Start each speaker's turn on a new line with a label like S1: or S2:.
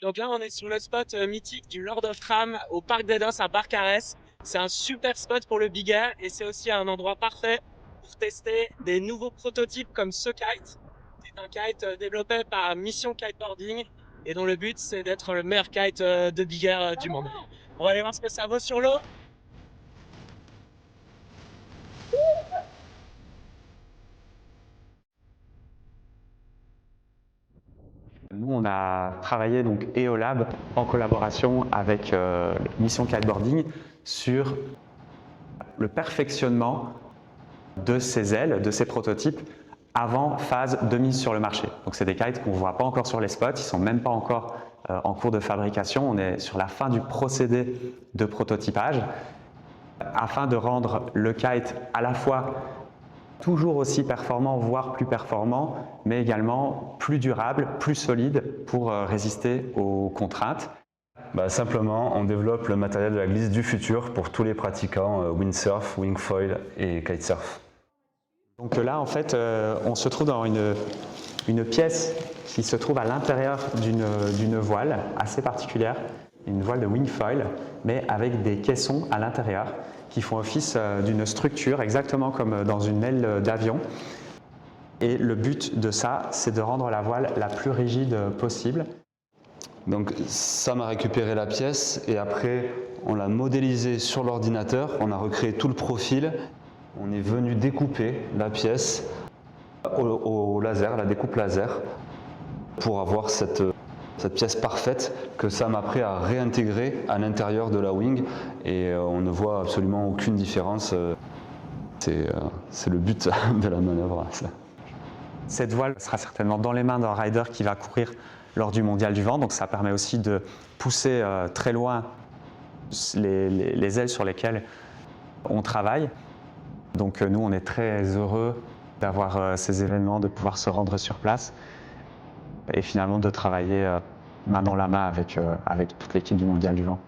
S1: Donc là, on est sur le spot mythique du Lord of Tram au Parc des Dos à Barcarès. C'est un super spot pour le big air et c'est aussi un endroit parfait pour tester des nouveaux prototypes comme ce kite. C'est un kite développé par Mission Kiteboarding et dont le but c'est d'être le meilleur kite de big air du monde. On va aller voir ce que ça vaut sur l'eau.
S2: Nous, on a travaillé donc EOLab en collaboration avec Mission Kiteboarding sur le perfectionnement de ces ailes, de ces prototypes avant phase de mise sur le marché. Donc c'est des kites qu'on ne voit pas encore sur les spots, ils ne sont même pas encore en cours de fabrication, on est sur la fin du procédé de prototypage afin de rendre le kite à la fois toujours aussi performant, voire plus performant, mais également plus durable, plus solide pour résister aux contraintes.
S3: Simplement, on développe le matériel de la glisse du futur pour tous les pratiquants windsurf, wingfoil et kitesurf.
S2: Donc là, en fait, on se trouve dans une pièce qui se trouve à l'intérieur d'une voile assez particulière, une voile de wingfoil, mais avec des caissons à l'intérieur qui font office d'une structure, exactement comme dans une aile d'avion. Et le but de ça, c'est de rendre la voile la plus rigide possible.
S3: Donc Sam a récupéré la pièce et après on l'a modélisée sur l'ordinateur, on a recréé tout le profil, on est venu découper la pièce au laser, la découpe laser, pour avoir cette pièce parfaite que Sam après a réintégrée à l'intérieur de la wing et on ne voit absolument aucune différence. C'est le but de la manœuvre. Ça.
S2: Cette voile sera certainement dans les mains d'un rider qui va courir lors du Mondial du Vent, donc ça permet aussi de pousser très loin les ailes sur lesquelles on travaille. Donc nous, on est très heureux d'avoir ces événements, de pouvoir se rendre sur place et finalement de travailler main dans la main avec toute l'équipe du Mondial du Vent.